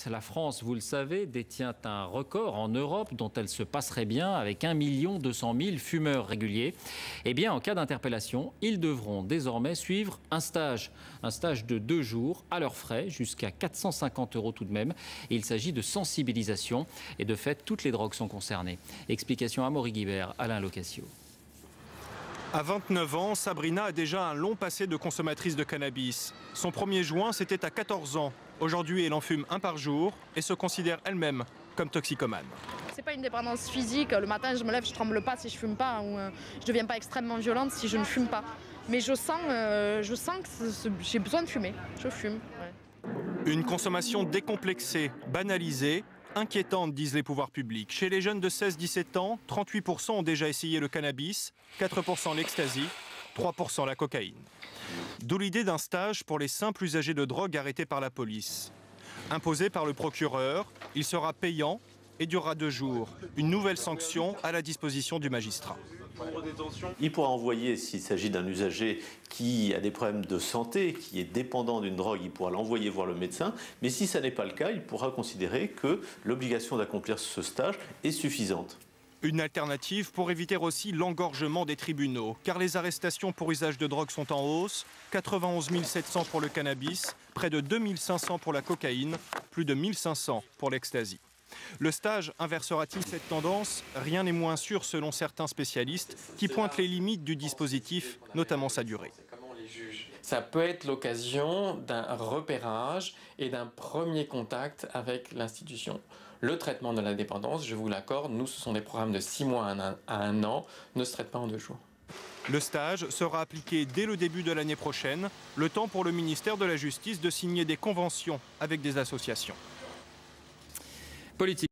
La France, vous le savez, détient un record en Europe dont elle se passerait bien avec 1 200 000 fumeurs réguliers. Eh bien, en cas d'interpellation, ils devront désormais suivre un stage de 2 jours à leurs frais, jusqu'à 450 € tout de même. Et il s'agit de sensibilisation et de fait, toutes les drogues sont concernées. Explication à Amaury Guibert, Alain Locasio. À 29 ans, Sabrina a déjà un long passé de consommatrice de cannabis. Son premier joint, c'était à 14 ans. Aujourd'hui, elle en fume un par jour et se considère elle-même comme toxicomane. C'est pas une dépendance physique. Le matin, je me lève, je tremble pas si je fume pas, ou je deviens pas extrêmement violente si je ne fume pas. Mais je sens que j'ai besoin de fumer. Je fume. Ouais. Une consommation décomplexée, banalisée, inquiétante, disent les pouvoirs publics. Chez les jeunes de 16-17 ans, 38% ont déjà essayé le cannabis, 4% l'ecstasy, 3% la cocaïne. D'où l'idée d'un stage pour les simples usagers de drogue arrêtés par la police. Imposé par le procureur, il sera payant et durera 2 jours. Une nouvelle sanction à la disposition du magistrat. Il pourra envoyer, s'il s'agit d'un usager qui a des problèmes de santé, qui est dépendant d'une drogue, il pourra l'envoyer voir le médecin. Mais si ça n'est pas le cas, il pourra considérer que l'obligation d'accomplir ce stage est suffisante. Une alternative pour éviter aussi l'engorgement des tribunaux, car les arrestations pour usage de drogue sont en hausse, 91 700 pour le cannabis, près de 2 500 pour la cocaïne, plus de 1 500 pour l'ecstasy. Le stage inversera-t-il cette tendance? Rien n'est moins sûr selon certains spécialistes qui pointent les limites du dispositif, notamment sa durée. Ça peut être l'occasion d'un repérage et d'un premier contact avec l'institution. Le traitement de la dépendance, je vous l'accorde, nous ce sont des programmes de 6 mois à 1 an, ne se traite pas en 2 jours. Le stage sera appliqué dès le début de l'année prochaine, le temps pour le ministère de la Justice de signer des conventions avec des associations. Politique.